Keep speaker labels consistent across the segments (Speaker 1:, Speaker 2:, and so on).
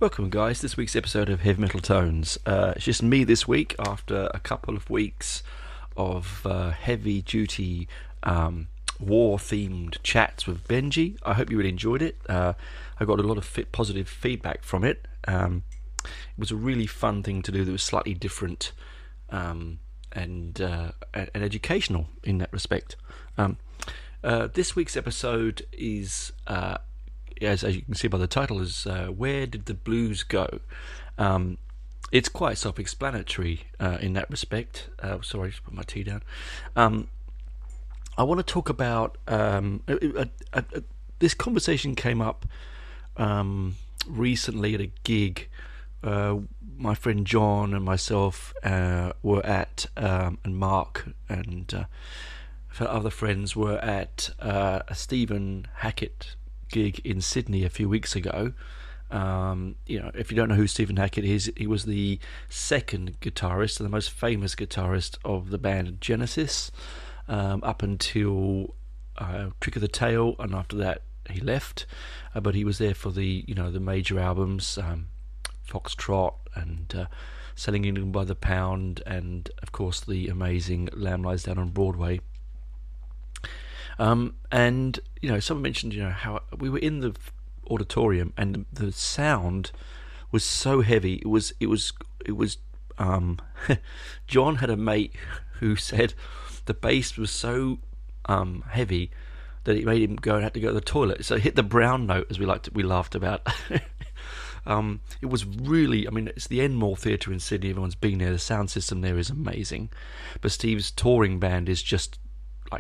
Speaker 1: Welcome, guys. This week's episode of Heavy Metal Tones. It's just me this week after a couple of weeks of heavy-duty war-themed chats with Benji. I hope you really enjoyed it. I got a lot of positive feedback from it. It was a really fun thing to do that was slightly different and educational in that respect. This week's episode is... as you can see by the title, is Where Did the Blues Go? It's quite self-explanatory in that respect. Sorry, just put my tea down. I want to talk about... this conversation came up recently at a gig. My friend John and myself were at, and Mark and other friends were at a Stephen Hackett gig in Sydney a few weeks ago. If you don't know who Stephen Hackett is, he was the second guitarist and the most famous guitarist of the band Genesis up until Trick of the Tail, and after that he left. But he was there for the major albums, Foxtrot and Selling England by the Pound, and of course the amazing Lamb Lies Down on Broadway. And someone mentioned how we were in the auditorium and the sound was so heavy. It was John had a mate who said the bass was so heavy that it made him had to go to the toilet. So it hit the brown note, as we laughed about. It was really, it's the Enmore Theatre in Sydney. Everyone's been there. The sound system there is amazing, but Steve's touring band is just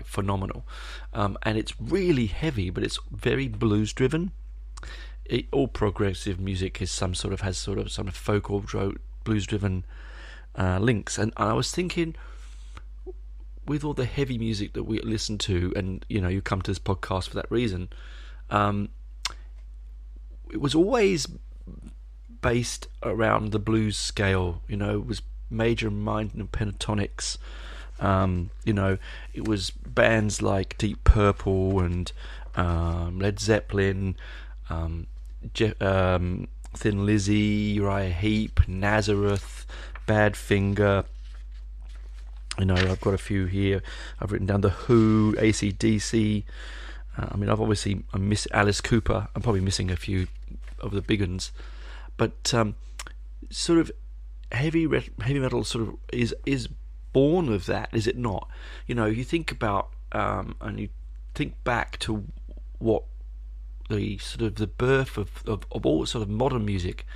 Speaker 1: phenomenal, and it's really heavy, but it's very blues driven. All progressive music has some sort of folk or blues driven links, and I was thinking, with all the heavy music that we listen to, and you come to this podcast for that reason, it was always based around the blues scale. It was major, minor, and pentatonics. It was bands like Deep Purple and Led Zeppelin, Thin Lizzy, Uriah Heep, Nazareth, Badfinger. I've got a few here. I've written down The Who, AC/DC. I miss Alice Cooper. I'm probably missing a few of the big ones, but sort of heavy metal sort of is born of that, is it not? You think about and you think back to what the birth of all sort of modern music.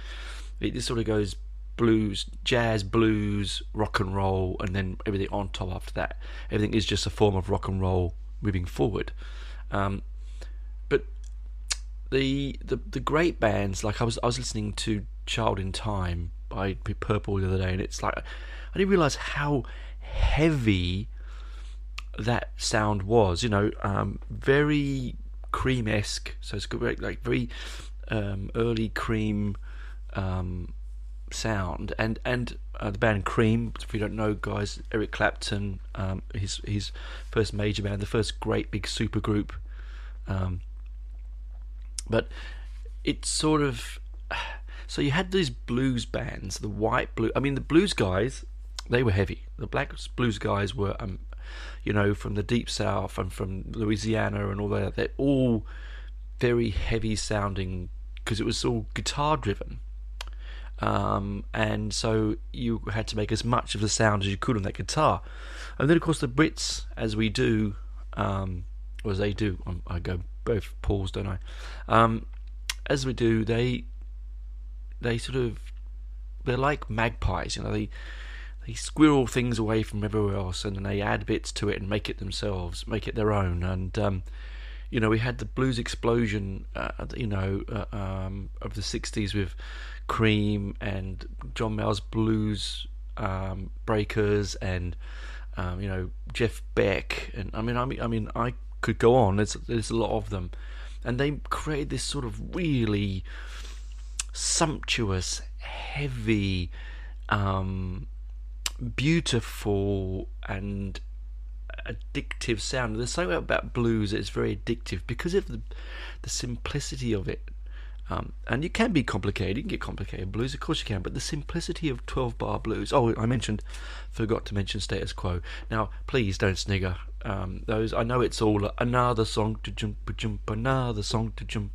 Speaker 1: It just sort of goes blues, jazz, blues, rock and roll, and then everything on top after that. Everything is just a form of rock and roll moving forward. But the great bands, like I was listening to Child in Time by Purple the other day, and it's like I didn't realise how heavy that sound was. Very Cream-esque. So it's very early Cream sound, and the band Cream. If you don't know, guys, Eric Clapton, his first major band, the first great big super group. But it's sort of. So you had these blues bands, the white blue. The blues guys, they were heavy. The black blues guys were, from the deep south and from Louisiana and all that. They're all very heavy sounding because it was all guitar driven. And so you had to make as much of the sound as you could on that guitar. And then, of course, the Brits, as we do, or as they do, I go both Pauls, don't I? As we do, they're like magpies, they squirrel things away from everywhere else, and then they add bits to it and make it themselves, make it their own. And we had the blues explosion, of the '60s with Cream and John Mayall's Blues Breakers, and Jeff Beck, and I could go on. There's a lot of them, and they created this sort of really sumptuous, heavy, beautiful and addictive sound. There's something about blues that's very addictive because of the simplicity of it. And you can be complicated. You can get complicated blues, of course you can. But the simplicity of 12-bar blues. Oh, forgot to mention Status Quo. Now, please don't snigger. Those, I know it's all another song to jump, another song to jump.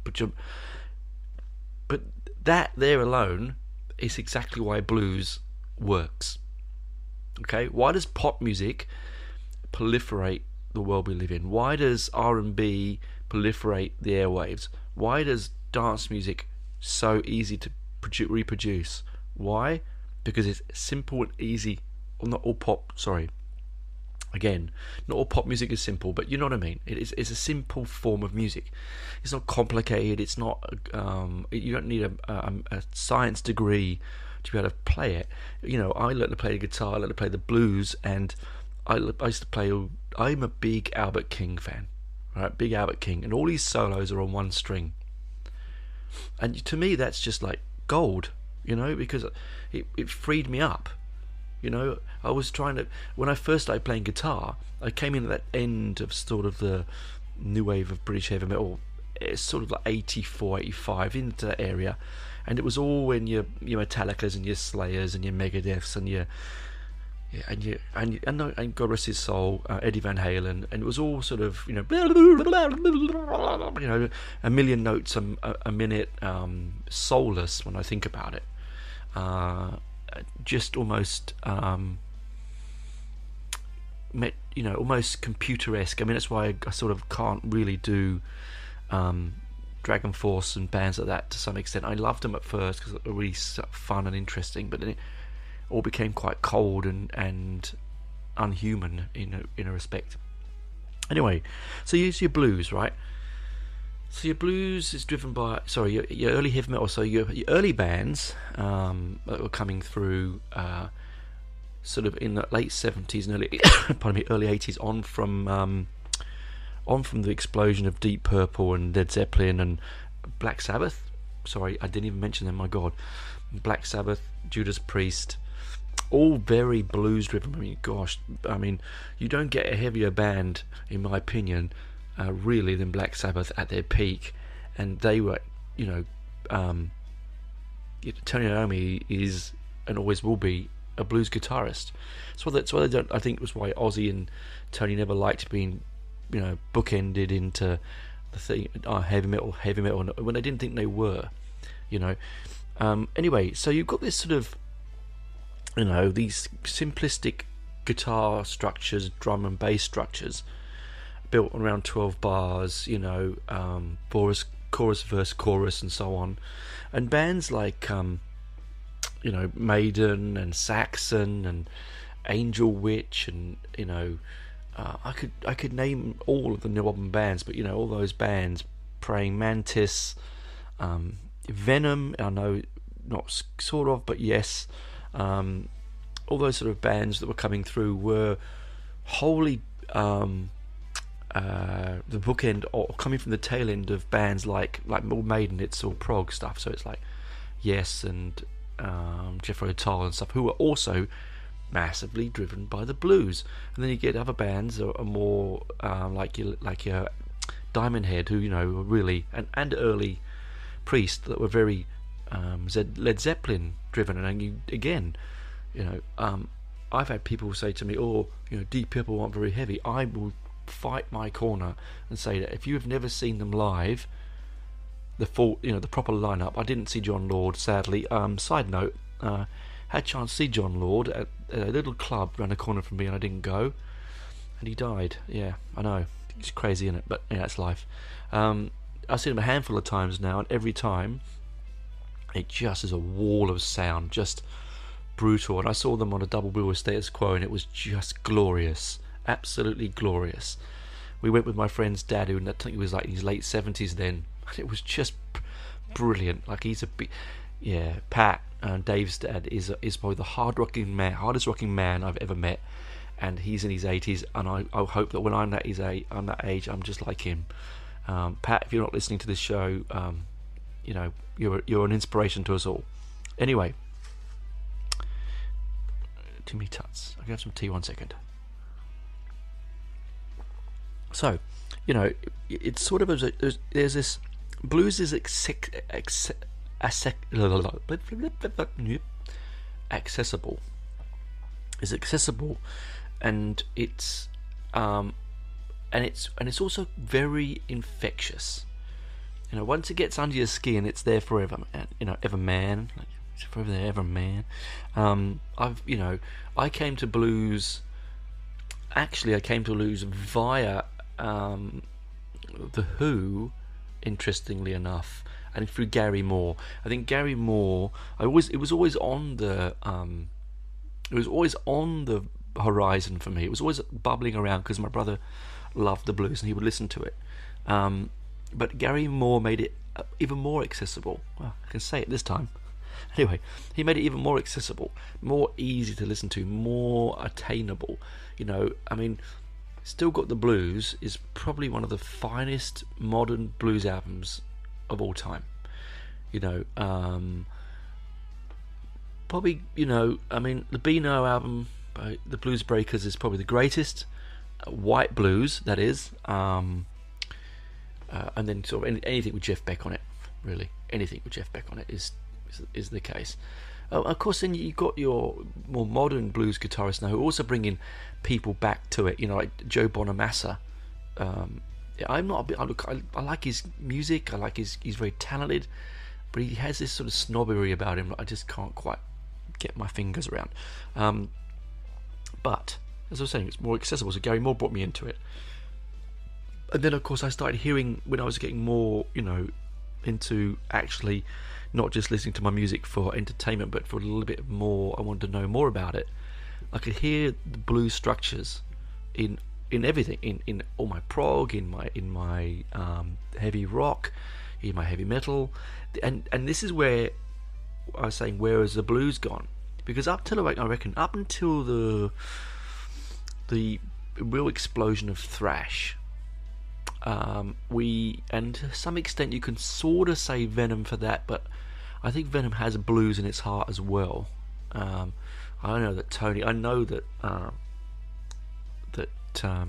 Speaker 1: But that there alone is exactly why blues works. Okay, why does pop music proliferate the world we live in? Why does R&B proliferate the airwaves? Why does dance music so easy to reproduce? Why? Because it's simple and easy. Well, not all pop, sorry, again, not all pop music is simple, but you know what I mean. It's a simple form of music. It's not complicated. It's not you don't need a science degree to be able to play it. You know, I learned to play the guitar, I learned to play the blues, and I used to play. I'm a big Albert King fan, right? Big Albert King, and all these solos are on one string. And to me, that's just like gold, you know, because it freed me up. You know, I was trying to, when I first started playing guitar, I came in at that end of sort of the new wave of British heavy metal. It's sort of like 84, 85, into that area. And it was all in your Metallicas and your Slayers and your Megadeths and your and God rest his soul, Eddie Van Halen, and it was all sort of, you know, a million notes a minute, soulless when I think about it, just almost almost computer-esque. I mean, that's why I sort of can't really do Dragon Force and bands like that to some extent. I loved them at first because they were really fun and interesting, but then it all became quite cold and unhuman in a respect. Anyway, so here's your blues, right? So your blues is driven by your early heavy metal. So your early bands that were coming through, sort of in the late 70s and early 80s, on from the explosion of Deep Purple and Led Zeppelin and Black Sabbath. Sorry, I didn't even mention them. My God, Black Sabbath, Judas Priest. All very blues driven. I mean, you don't get a heavier band, in my opinion, really, than Black Sabbath at their peak. And they were, Tony Iommi is and always will be a blues guitarist. So that's why they don't. I think it was why Ozzy and Tony never liked being, bookended into the thing, heavy metal, when they didn't think they were, Anyway, so you've got this sort of, these simplistic guitar structures, drum and bass structures, built around 12 bars, chorus, verse, chorus, and so on. And bands like, Maiden and Saxon and Angel Witch and, I could name all of the new album bands, but, all those bands, Praying Mantis, Venom, I know, not sort of, but yes, all those sort of bands that were coming through were wholly the bookend, or coming from the tail end of bands like Maiden. It's all prog stuff, so it's like Yes and Jethro Tull and stuff, who were also massively driven by the blues. And then you get other bands that are more like your Diamond Head, who were really and early Priest, that were very Led Zeppelin driven. And you again, I've had people say to me, Deep Purple aren't very heavy. I will fight my corner and say that if you have never seen them live, the full, the proper lineup. I didn't see John Lord, sadly. Side note, had a chance to see John Lord at a little club around the corner from me, and I didn't go, and he died. Yeah, I know, it's crazy, isn't it? But yeah, that's life. I've seen him a handful of times now, and every time it just is a wall of sound, just brutal. And I saw them on a double bill with Status Quo, and it was just glorious, absolutely glorious. We went with my friend's dad, who I think he was like in his late 70s then. It was just brilliant. Like, he's a big, Pat, Dave's dad, is probably the hardest rocking man I've ever met, and he's in his 80s, and I hope that when I'm that age, I'm just like him. Pat, if you're not listening to this show, you're an inspiration to us all. Anyway, too many tuts. I'll have some tea, 1 second. So, it's sort of there's this blues is accessible. Is accessible, and it's also very infectious. Once it gets under your skin, it's there forever. Ever man, like, it's forever there, ever man. I came to blues. Actually, I came to blues via the Who, interestingly enough, and through Gary Moore. I think Gary Moore. It was always on the horizon for me. It was always bubbling around because my brother loved the blues and he would listen to it. But Gary Moore made it even more accessible. Well, I can say it this time. Anyway, he made it even more accessible, more easy to listen to, more attainable. Still Got the Blues is probably one of the finest modern blues albums of all time. Probably, the Beano album by the Blues Breakers is probably the greatest. White blues, that is. And then sort of anything with Jeff Beck on it, really. Anything with Jeff Beck on it is the case. Of course, then you've got your more modern blues guitarists now who are also bringing people back to it. Like Joe Bonamassa. I like his music. I like he's very talented, but he has this sort of snobbery about him that I just can't quite get my fingers around. But as I was saying, it's more accessible. So Gary Moore brought me into it, and then of course I started hearing when I was getting more, into actually not just listening to my music for entertainment, but for a little bit more. I wanted to know more about it. I could hear the blues structures in everything, in all my prog, in my heavy rock, in my heavy metal, and this is where I was saying, where has the blues gone? Because up until the real explosion of thrash, and to some extent you can sort of say Venom for that, but I think Venom has blues in its heart as well. I know that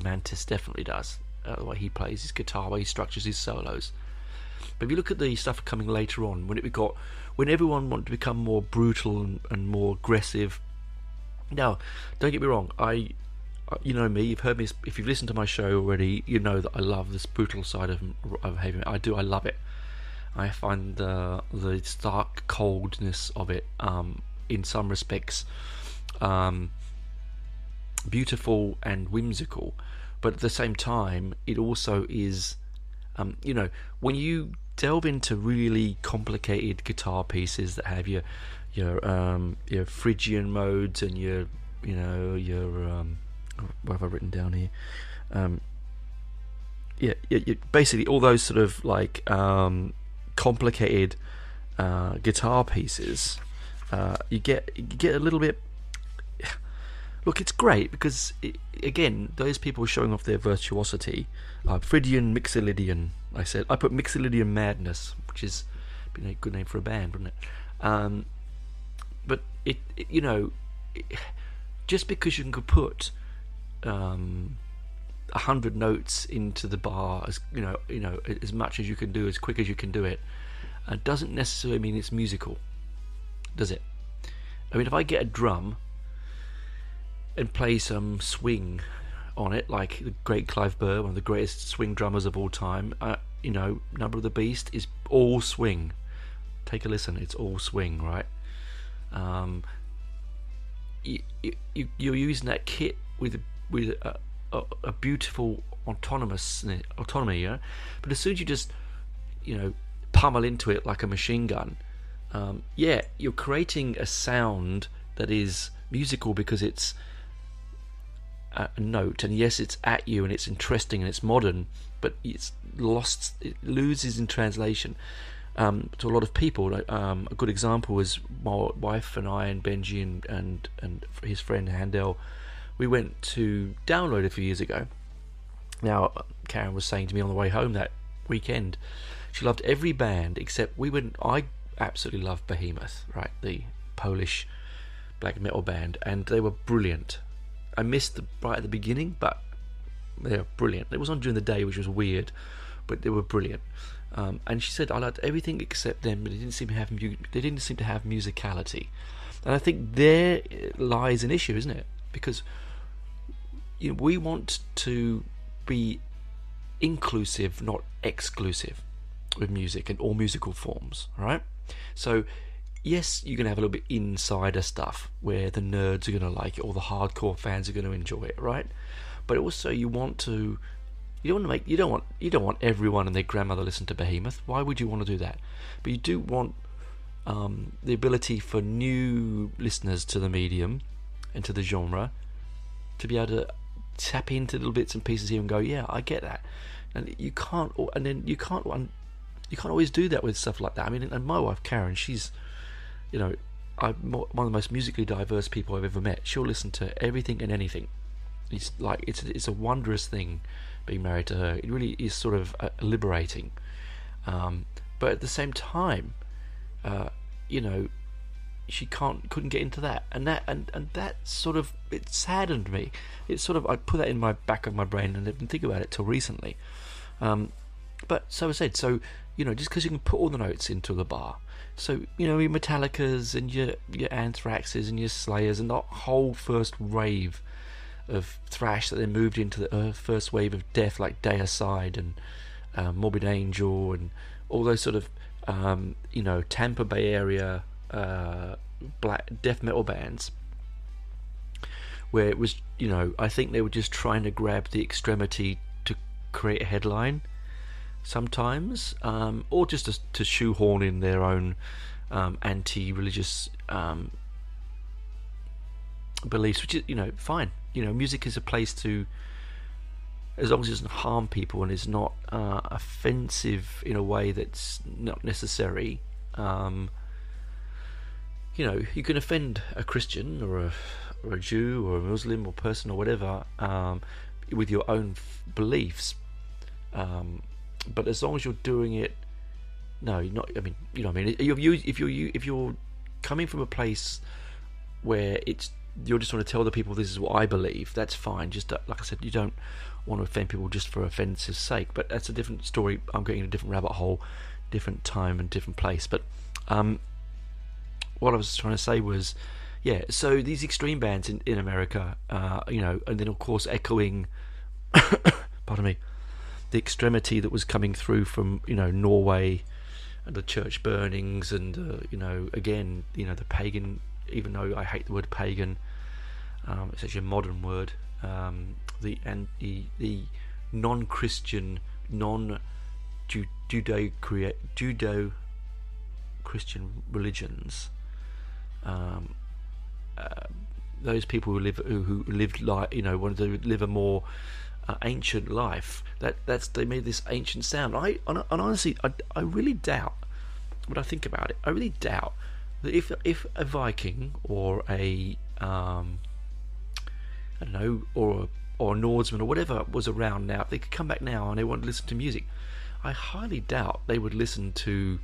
Speaker 1: Mantis definitely does. The way he plays his guitar, the way he structures his solos. But if you look at the stuff coming later on, when everyone wanted to become more brutal and more aggressive. Now, don't get me wrong, you know me, you've heard me, if you've listened to my show already, you know that I love this brutal side of heavy metal. I love it. I find the stark coldness of it, in some respects, beautiful and whimsical, but at the same time, it also is, when you delve into really complicated guitar pieces that have your Phrygian modes and your what have I written down here? Basically all those sort of like complicated guitar pieces. You get a little bit. Look, it's great because again, those people showing off their virtuosity. Phrygian, Mixolydian. I put Mixolydian Madness, which is a good name for a band, wouldn't it? But just because you can put 100 notes into the bar, as as much as you can do, as quick as you can do it, doesn't necessarily mean it's musical, does it? I mean, if I get a drum and play some swing on it, like the great Clive Burr, one of the greatest swing drummers of all time, Number of the Beast is all swing. Take a listen, it's all swing, right? You're using that kit with a beautiful autonomy, yeah. But as soon as you just pummel into it like a machine gun, you're creating a sound that is musical because it's a note, and yes, it's at you and it's interesting and it's modern, but it loses in translation to a lot of people. A good example was my wife and I and Benji and his friend Handel. We went to Download a few years ago. Now, Karen was saying to me on the way home that weekend, she loved every band except I absolutely loved Behemoth, right? The Polish black metal band, and they were brilliant. I missed right at the beginning, but they're brilliant. It was on during the day, which was weird, but they were brilliant. And she said I liked everything except them, but they didn't seem to have musicality. And I think there lies an issue, isn't it? Because we want to be inclusive, not exclusive, with music and all musical forms. All right. So yes, you're gonna have a little bit insider stuff where the nerds are gonna like it, or the hardcore fans are gonna enjoy it, right? But also you don't want everyone and their grandmother listen to Behemoth. Why would you want to do that? But you do want the ability for new listeners to the medium and to the genre to be able to tap into little bits and pieces here and go, yeah, I get that. And you can't always do that with stuff like that. I mean, and my wife Karen, she's, one of the most musically diverse people I've ever met. She'll listen to everything and anything. It's a wondrous thing being married to her. It really is sort of liberating. But at the same time, she couldn't get into that, and that sort of, it saddened me. It's sort of, I put that in my back of my brain and didn't think about it till recently. But so I said, just because you can put all the notes into the bar, so your Metallicas and your Anthraxes and your Slayers and that whole first wave of thrash that then moved into the first wave of death, like Deicide and Morbid Angel and all those sort of Tampa Bay area black death metal bands, where it was, I think they were just trying to grab the extremity to create a headline sometimes, or just to shoehorn in their own anti-religious beliefs, which is, fine. Music is a place to, as long as it doesn't harm people and is not offensive in a way that's not necessary. You can offend a Christian or a Jew or a Muslim or person or whatever with your own beliefs, but as long as you're doing it, no, you're not. I mean, if you're coming from a place where you're just want to tell the people this is what I believe, that's fine. Just like I said, you don't want to offend people just for offence's sake. But that's a different story. I'm getting in a different rabbit hole, different time and different place. But what I was trying to say was, yeah. So these extreme bands in America, and then of course echoing, pardon me, the extremity that was coming through from Norway and the church burnings and again the pagan. Even though I hate the word pagan, it's actually a modern word. The non-Christian, Judeo-Christian religions. Those people who lived like wanted to live a more ancient life. They made this ancient sound. And honestly, I really doubt. When I think about it, I really doubt that if a Viking or a I don't know, or a Nordsman or whatever was around now, if they could come back now and they want to listen to music, I highly doubt they would listen to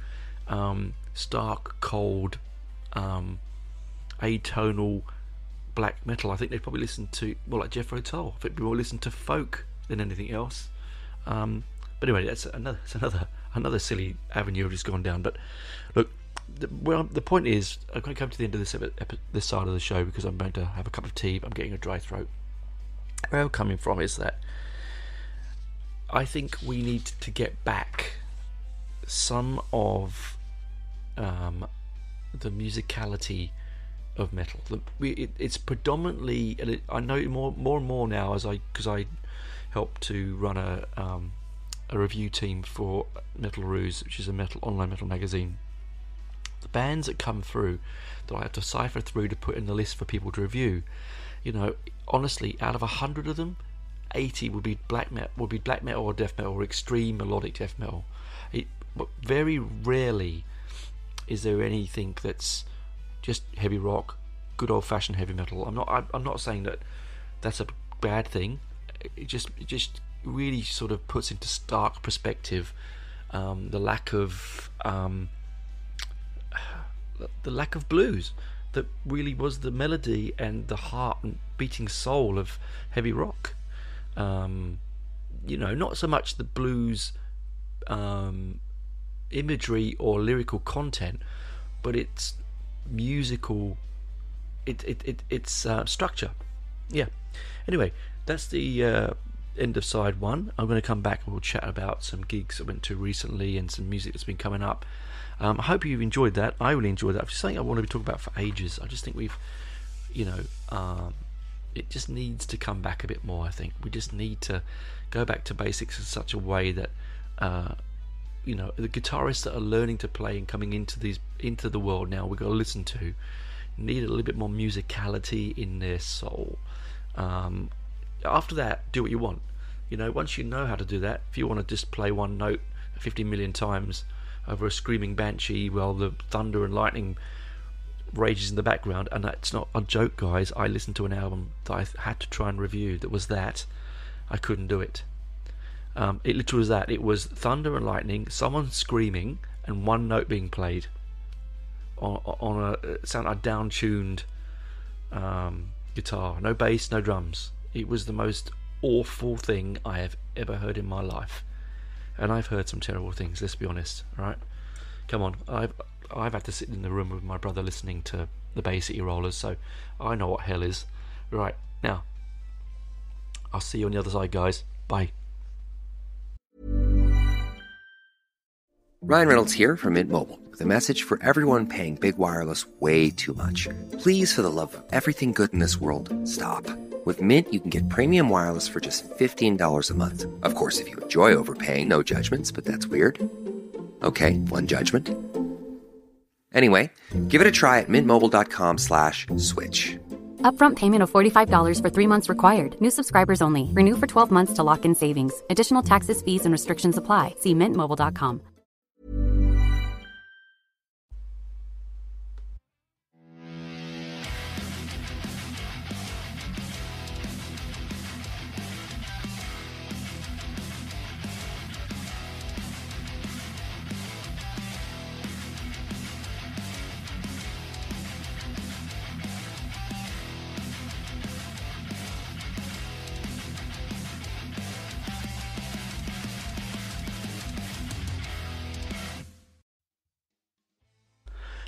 Speaker 1: stark, cold, atonal black metal. I think they'd probably listen to more like Jethro Tull. I think people would listen to folk than anything else. But anyway, that's another silly avenue I've just gone down. But look. The point is, I'm going to come to the end of this side of the show because I'm going to have a cup of tea. I'm getting a dry throat. Where I'm coming from is that I think we need to get back some of the musicality of metal. It's predominantly, and I know more and more now because I help to run a review team for Metal Ruse, which is a online metal magazine. The bands that come through that I have to cipher through to put in the list for people to review, honestly, out of 100 of them, 80 would be black metal or death metal or extreme melodic death metal. But very rarely is there anything that's just heavy rock, good old-fashioned heavy metal. I'm not saying that that's a bad thing. It just really sort of puts into stark perspective the lack of blues that really was the melody and the heart and beating soul of heavy rock. Not so much the blues imagery or lyrical content, but it's musical. It's structure. Yeah. Anyway, that's the end of side one. I'm going to come back and we'll chat about some gigs I went to recently and some music that's been coming up. I hope you've enjoyed that. I really enjoyed that. It's something I want to be talking about for ages. I just think we've, it just needs to come back a bit more. I think we just need to go back to basics in such a way that, the guitarists that are learning to play and coming into the world now, we've got to listen to, need a little bit more musicality in their soul. After that, do what you want. Once you know how to do that, if you want to just play one note 50 million times over a screaming banshee while the thunder and lightning rages in the background, and that's not a joke, guys. I listened to an album that I had to try and review that was that. I couldn't do it. It literally was that. It was thunder and lightning, someone screaming, and one note being played on a down-tuned guitar. No bass, no drums. It was the most awful thing I have ever heard in my life. And I've heard some terrible things, let's be honest, right? Come on, I've had to sit in the room with my brother listening to the Bay City Rollers, so I know what hell is. Right, now, I'll see you on the other side, guys. Bye.
Speaker 2: Ryan Reynolds here from Mint Mobile with a message for everyone paying big wireless way too much. Please, for the love of everything good in this world, stop. With Mint, you can get premium wireless for just $15 a month. Of course, if you enjoy overpaying, no judgments, but that's weird. Okay, one judgment. Anyway, give it a try at mintmobile.com/switch.
Speaker 3: Upfront payment of $45 for 3 months required. New subscribers only. Renew for 12 months to lock in savings. Additional taxes, fees, and restrictions apply. See mintmobile.com.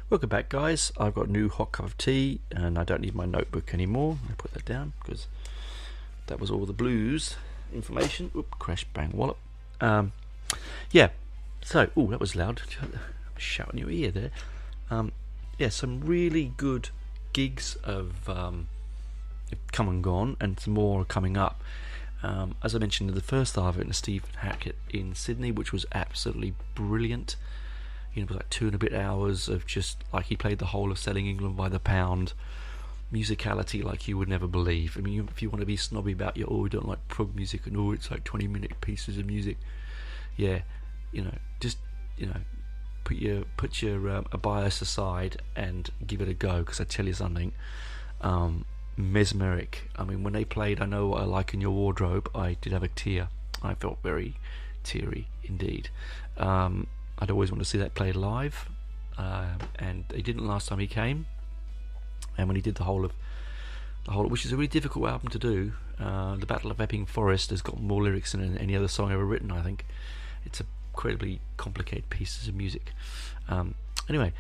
Speaker 1: Welcome back, guys. I've got a new hot cup of tea and I don't need my notebook anymore. I put that down because that was all the blues information. Oop, crash, bang, wallop. Yeah, so, that was loud. Shout in your ear there. Some really good gigs have come and gone, and some more are coming up. As I mentioned in the first half of it, Stephen Hackett in Sydney, which was absolutely brilliant. It was like 2 and a bit hours of just like he played the whole of Selling England by the Pound, musicality like you would never believe. I mean, if you want to be snobby about you don't like prog music and it's like 20-minute pieces of music, put your bias aside and give it a go, because I tell you something, mesmeric. I mean, when they played I Know What I Like in Your Wardrobe, I did have a tear. I felt very teary indeed. I'd always want to see that played live, and he didn't last time he came. And when he did the whole, which is a really difficult album to do, the Battle of Epping Forest has got more lyrics in it than any other song ever written. I think it's incredibly complicated pieces of music. Anyway,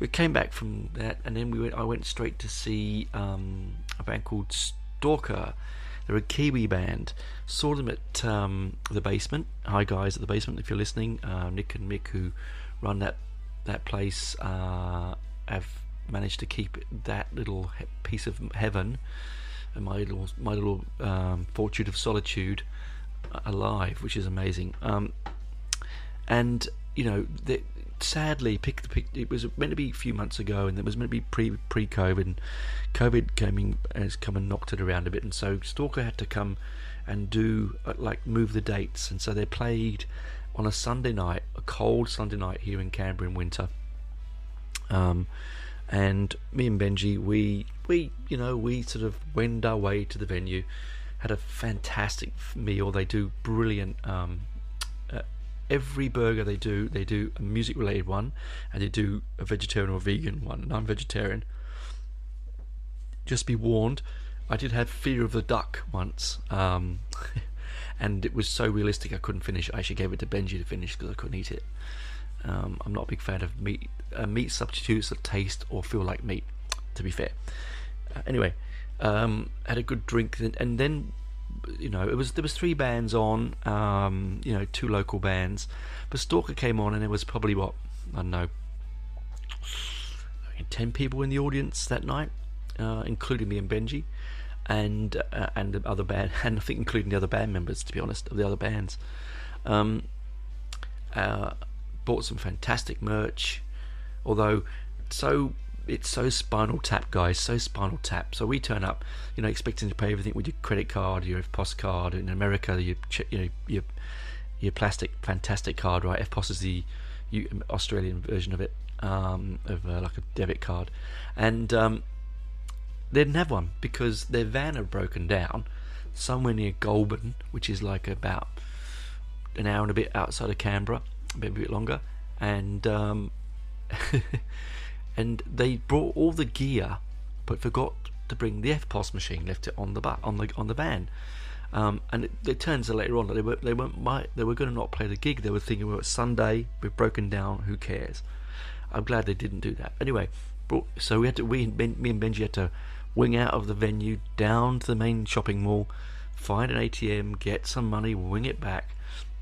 Speaker 1: we came back from that, and then I went straight to see a band called Stalker. They're a Kiwi band. Saw them at the Basement. Hi guys at the Basement, if you're listening. Nick and Mick, who run that place, have managed to keep that little piece of heaven and my little fortune of solitude alive, which is amazing. And sadly, it was meant to be a few months ago, and it was meant to be pre-COVID. And COVID has come and knocked it around a bit, and so Stalker had to come and do move the dates, and so they played on a Sunday night, a cold Sunday night here in Canberra in winter. And me and Benji, we sort of wend our way to the venue, had a fantastic meal. They do brilliant. Every burger they do a music related one, and they do a vegetarian or vegan one, and I'm vegetarian. Just be warned, I did have fear of the duck once, and it was so realistic I couldn't finish. I actually gave it to Benji to finish because I couldn't eat it. I'm not a big fan of meat substitutes that taste or feel like meat, to be fair. Anyway, had a good drink, and then there was 3 bands on, 2 local bands, but Stalker came on, and there was probably, I don't know, 10 people in the audience that night, including me and Benji, and the other band, and I think including the other band members, to be honest, of the other bands. Bought some fantastic merch, although it's so Spinal Tap, guys, so Spinal Tap. So we turn up, expecting to pay everything with your credit card, your FPOS card. In America, your plastic fantastic card, right? FPOS is the Australian version of it, like a debit card, and they didn't have one because their van had broken down somewhere near Goulburn, which is like about an hour and a bit outside of Canberra, maybe a bit longer, and and they brought all the gear but forgot to bring the FPOS machine, left it on the van, and it turns out later on that they were going to not play the gig. They were thinking, well, it's Sunday, we've broken down, who cares? I'm glad they didn't do that. Anyway, so me and Benji had to wing out of the venue down to the main shopping mall, find an ATM, get some money, wing it back.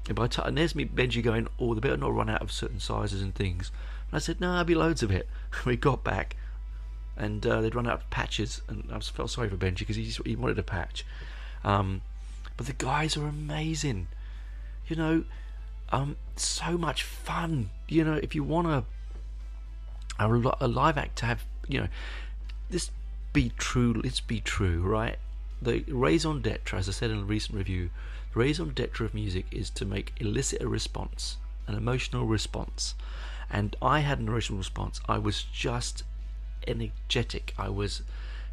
Speaker 1: And there's me, Benji, going, they better not run out of certain sizes and things. And I said, no, there'll be loads of it. We got back, and they'd run out of patches, and I felt sorry for Benji because he wanted a patch. But the guys are amazing. So much fun. If you want a live act to have, let's be true, right? The raison d'etre, as I said in a recent review, the raison d'etre of music is to elicit a response, an emotional response. And I had an emotional response. I was just energetic. I was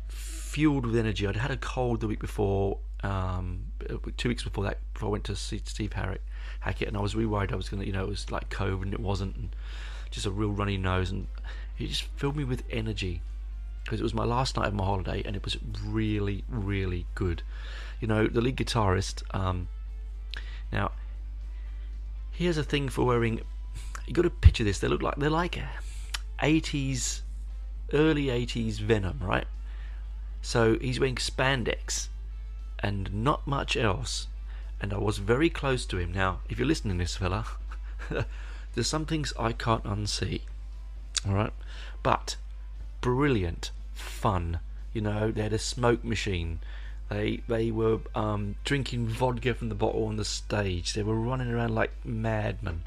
Speaker 1: fueled with energy. I'd had a cold the week before, 2 weeks before that, before I went to see Steve Hackett, and I was really worried I was going to, it was like COVID, and it wasn't, and just a real runny nose, and it just filled me with energy. Because it was my last night of my holiday, and it was really, really good. The lead guitarist. Now, here's a thing for wearing. You got to picture this. They're like 80s, early 80s Venom, right? So he's wearing spandex and not much else. And I was very close to him. Now, if you're listening to this, fella, there's some things I can't unsee. All right, but brilliant fun. They had a smoke machine. They were drinking vodka from the bottle on the stage. They were running around like madmen,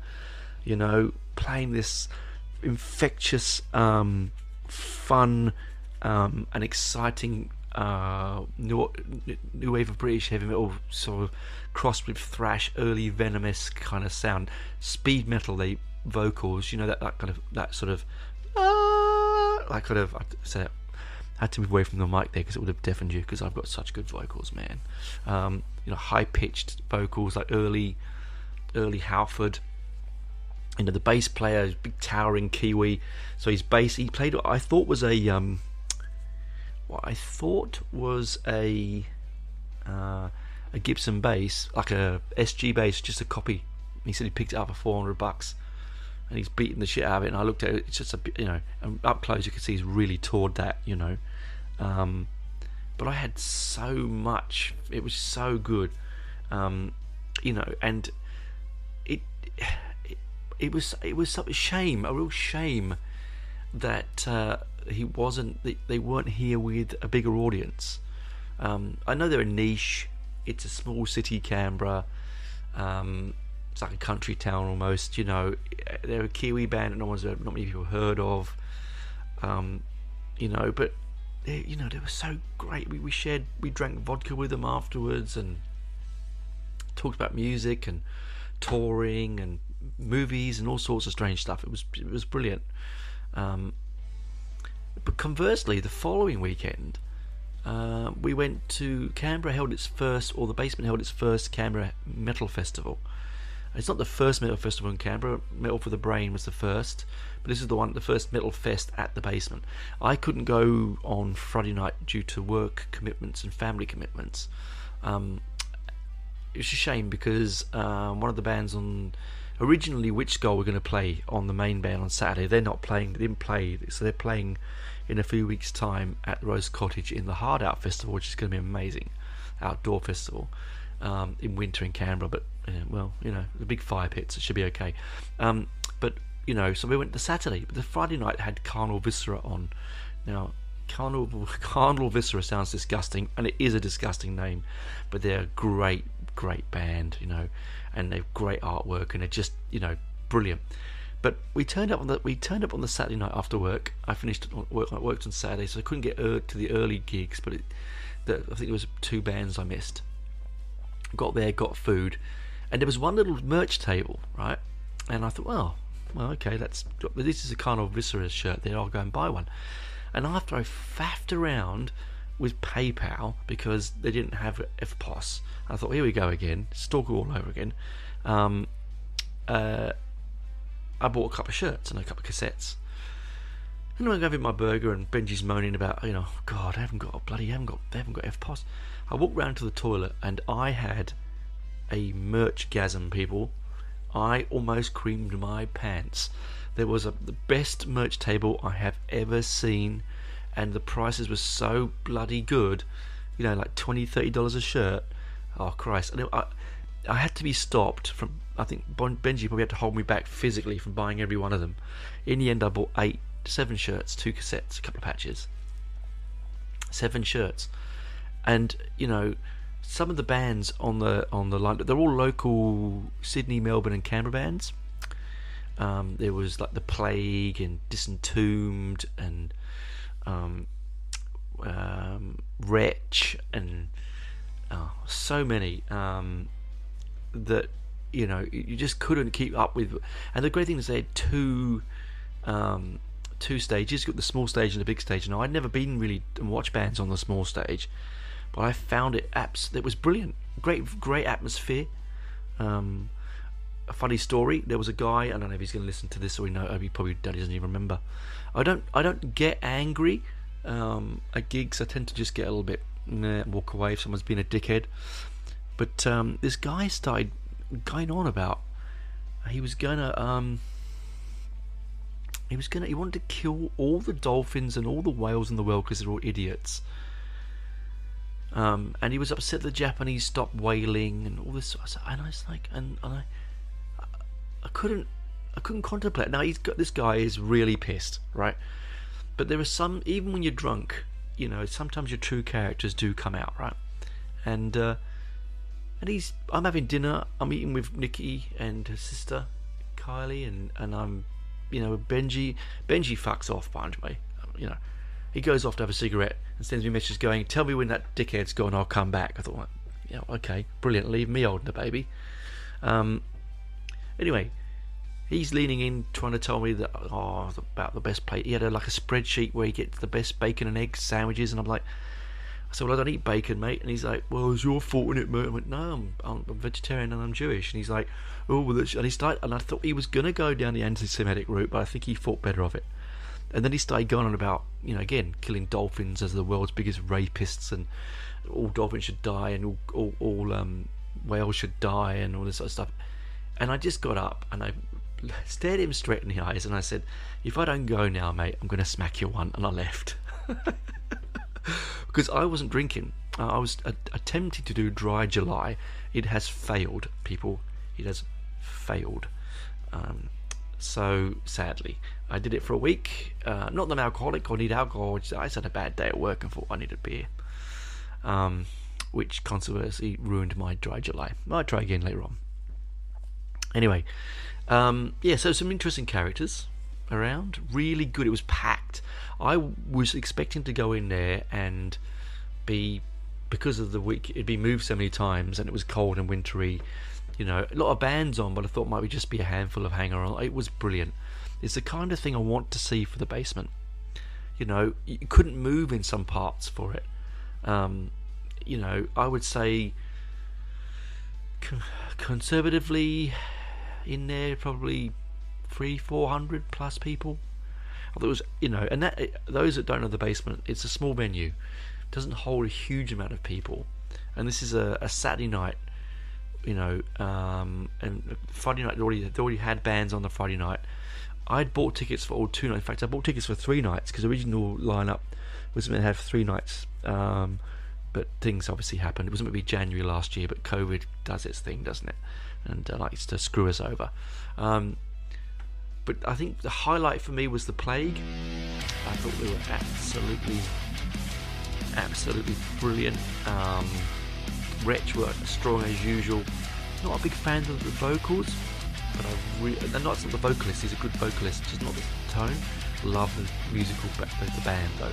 Speaker 1: playing this infectious, fun, and exciting new wave of British heavy metal, sort of crossed with thrash, early Venomous kind of sound, speed metal. They vocals, that sort of I had to move away from the mic there because it would have deafened you, because I've got such good vocals, man. High pitched vocals like early Halford. The bass player, big towering Kiwi. So his bass, he played what I thought was a Gibson bass, like a SG bass, just a copy. He said he picked it up for $400, and he's beating the shit out of it. And I looked at it; it's just and up close you could see he's really toured that, But I had so much; it was so good, and it was such a shame, a real shame that they weren't here with a bigger audience. I know they're a niche. It's a small city, Canberra. It's like a country town almost. They're a Kiwi band that not many people heard of. But they were so great. We drank vodka with them afterwards and talked about music and touring and movies and all sorts of strange stuff. It was brilliant. But conversely, the following weekend, we went to Canberra. The Basement held its first Canberra Metal Festival. It's not the first metal festival in Canberra. Metal for the Brain was the first, but this is the first metal fest at the Basement. I couldn't go on Friday night due to work commitments and family commitments. it's a shame because one of the bands on originally Witch Skull were going to play on the main band on Saturday. They're not playing. They didn't play, so they're playing in a few weeks' time at Rose Cottage in the Hard Out Festival, which is going to be amazing outdoor festival in winter in Canberra. But well, the big fire pits, it should be okay. But so we went the Saturday, but the Friday night had Carnal Viscera on. Now, Carnal Viscera sounds disgusting, and it is a disgusting name, but they're a great band, and they've great artwork, and they're just brilliant. But we turned up on the Saturday night after work. I worked on Saturday, so I couldn't get to the early gigs, but I think there was 2 bands I missed. Got there, got food, and there was one little merch table, right? And I thought, well, okay, this is a Carnal Viscera shirt there, I'll go and buy one. And after I faffed around with PayPal because they didn't have FPOS, I thought, here we go again, stalk all over again. I bought a couple of shirts and a couple of cassettes. And I'm having my burger, and Benji's moaning about, God, they haven't got FPOS. I walked round to the toilet, and I had a merch-gasm, people. I almost creamed my pants. There was the best merch table I have ever seen, and the prices were so bloody good, like $20-30 a shirt. Oh Christ. And I had to be stopped from, I think Benji probably had to hold me back physically from buying every one of them. In the end I bought 7 shirts, 2 cassettes, a couple of patches, 7 shirts. And some of the bands on the line, they're all local Sydney, Melbourne and Canberra bands. There was like The Plague and Disentombed and Wretch and so many that you just couldn't keep up with. And the great thing is they had two stages. You got the small stage and the big stage. Now, I'd never been really and watched bands on the small stage, but I found it was brilliant. Great atmosphere. A funny story, there was a guy, I don't know if he's going to listen to this or he probably doesn't even remember. I don't get angry at gigs. I tend to just get a little bit walk away if someone's been a dickhead. But this guy started going on about he wanted to kill all the dolphins and all the whales in the world because they're all idiots. And he was upset the Japanese stopped whaling and all this. And I was like, I couldn't contemplate. Now this guy is really pissed, right? But there are some, even when you're drunk, sometimes your true characters do come out, right? And I'm having dinner. I'm eating with Nikki and her sister Kylie, and I'm, Benji fucks off behind me, He goes off to have a cigarette and sends me messages going, "Tell me when that dickhead's gone, I'll come back." I thought, okay, brilliant, leave me holding the baby. Anyway, he's leaning in trying to tell me that about the best plate. He had a spreadsheet where he gets the best bacon and egg sandwiches, and I'm like, I said, well, I don't eat bacon, mate. And he's like, well, it's your fault, isn't it, mate? I went, no, I'm vegetarian and I'm Jewish. And he's like, oh, well, and he started, and I thought he was going to go down the anti-Semitic route, but I think he thought better of it. And then he started going on about, again, killing dolphins as the world's biggest rapists, and all dolphins should die, and all whales should die, and all this sort of stuff. And I just got up and I stared him straight in the eyes and I said, if I don't go now, mate, I'm going to smack you one. And I left. Because I wasn't drinking. I was attempting to do Dry July. It has failed, people. It has failed. So, sadly, I did it for a week. Not that I'm alcoholic or need alcohol. I just had a bad day at work and thought I needed beer. Which controversy ruined my Dry July. I'll try again later on. Anyway, so some interesting characters around. Really good. It was packed. I was expecting to go in there and because of the week, it'd be moved so many times and it was cold and wintry. A lot of bands on, but I thought it might just be a handful of hanger-on. It was brilliant. It's the kind of thing I want to see for the basement. You couldn't move in some parts for it. I would say conservatively in there probably 300-400 plus people. I thought it was, and that those that don't know the basement, it's a small venue, it doesn't hold a huge amount of people, and this is a Saturday night and Friday night they already had bands on the Friday night. I'd bought tickets for all 2 nights. In fact, I bought tickets for 3 nights because the original lineup was meant to have 3 nights. But things obviously happened. It was meant to be January last year, but COVID does its thing, doesn't it? And likes to screw us over. But I think the highlight for me was the Plague. I thought they were absolutely brilliant. Wretch were strong as usual. Not a big fan of the vocals, but and not the vocalist. He's a good vocalist, just not the tone. Love the musical, the band though.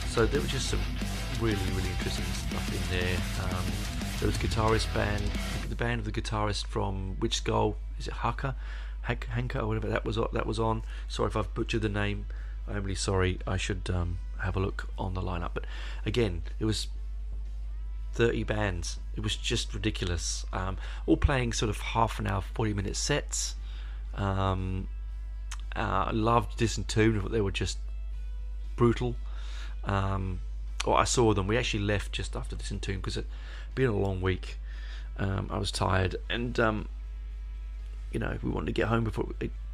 Speaker 1: So there was just some really interesting stuff in there. There was the band of the guitarist from Witch Skull. Is it Hanka or whatever that was on? Sorry if I've butchered the name. I'm really sorry. I should have a look on the lineup. But again, it was 30 bands. It was just ridiculous. All playing sort of half an hour, 40-minute sets. I loved Disentombed. I thought they were just brutal. I saw them. We actually left just after Disentombed because it'd been a long week. I was tired, and we wanted to get home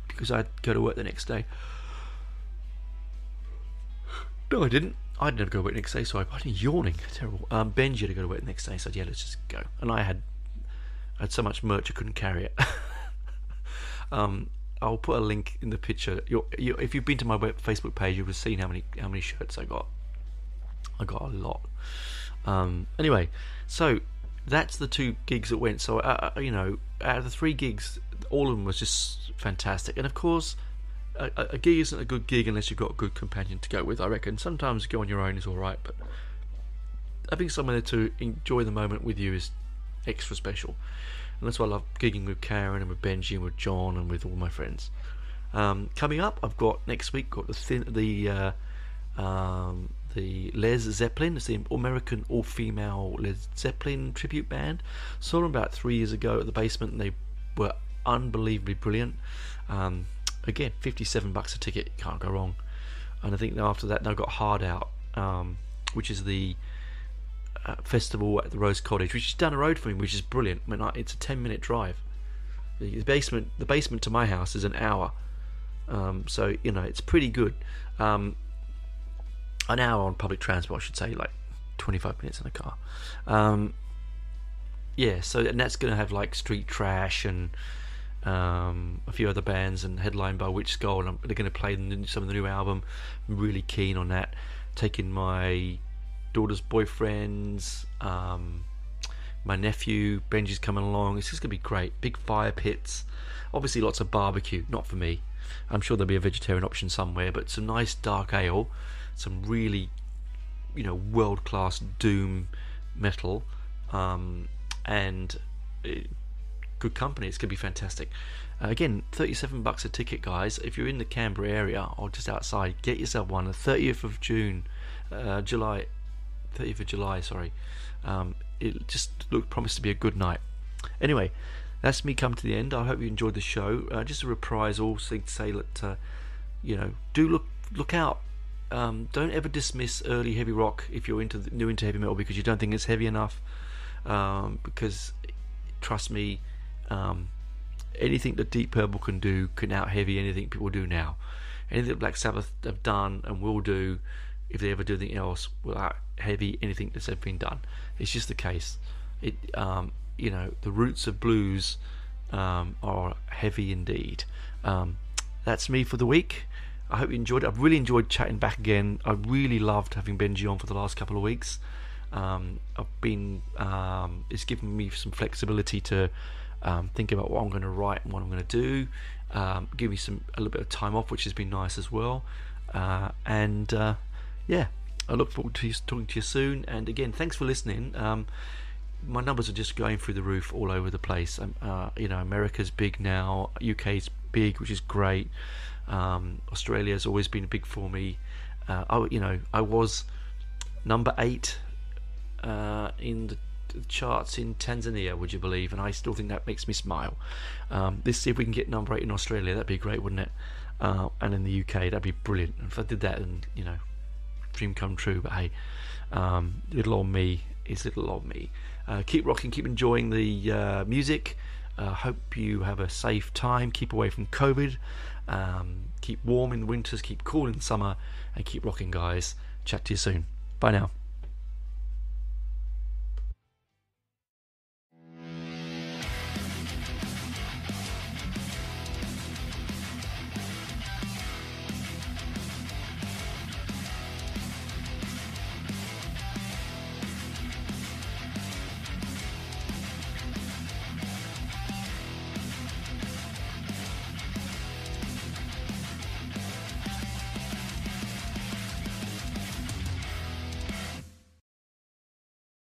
Speaker 1: because I'd go to work the next day. No, I didn't. I didn't have to go to work the next day, so I'm yawning. Terrible. Benji had to go to work the next day, so yeah, let's just go. And I had so much merch I couldn't carry it. I'll put a link in the picture. If you've been to my Facebook page, you'll have seen how many shirts I got. I got a lot. Anyway, so that's the 2 gigs that went. So out of the 3 gigs, all of them was just fantastic. And of course, a gig isn't a good gig unless you've got a good companion to go with. I reckon sometimes go on your own is all right, but having someone there to enjoy the moment with you is extra special. And that's why I love gigging with Karen and with Benji and with John and with all my friends. Coming up, I've got next week the Les Zeppelin. It's the American all-female Les Zeppelin tribute band. Saw them about 3 years ago at the Basement, and they were unbelievably brilliant. Again, $57 a ticket, you can't go wrong. And I think after that, they've got Hard Out, which is the festival at the Rose Cottage, which is down the road from me, which is brilliant. I mean, it's a 10-minute drive. The basement to my house is an hour, so it's pretty good. An hour on public transport, I should say, like 25 minutes in a car. And that's going to have like Street Trash and a few other bands, and headlined by Witch Skull, and they're going to play some of the new album. I'm really keen on that. Taking my daughter's boyfriends, my nephew Benji's coming along. It's just going to be great. Big fire pits, obviously lots of barbecue. Not for me. I'm sure there'll be a vegetarian option somewhere, but some nice dark ale, some really world-class doom metal, and good company. It's going to be fantastic. Again, $37 a ticket, guys. If you're in the Canberra area or just outside, get yourself one. The 30th of July. Sorry. It just promised to be a good night. Anyway, that's me come to the end. I hope you enjoyed the show. Just a reprisal, to say that do look out. Don't ever dismiss early heavy rock if you're new into heavy metal because you don't think it's heavy enough. Because trust me, anything that Deep Purple can do can out heavy anything people do now. Anything that Black Sabbath have done and will do, if they ever do anything else, will out heavy anything that's ever been done. It's just the case. The roots of blues are heavy indeed. That's me for the week. I hope you enjoyed it. I've really enjoyed chatting back again. I really loved having Benji on for the last couple of weeks. It's given me some flexibility to think about what I'm going to write and what I'm going to do. Give me a little bit of time off, which has been nice as well. I look forward to talking to you soon. And again, thanks for listening. My numbers are just going through the roof all over the place. America's big now. UK's big, which is great. Australia's always been big for me. I was number 8 in the charts in Tanzania, would you believe? And I still think that makes me smile. Let's see if we can get number 8 in Australia. That'd be great, wouldn't it? And in the UK, that'd be brilliant. If I did that, then dream come true. But hey, little old me is little old me. Keep rocking, keep enjoying the music. Hope you have a safe time. Keep away from COVID. Keep warm in winters, keep cool in summer, and keep rocking, guys. Chat to you soon. Bye now.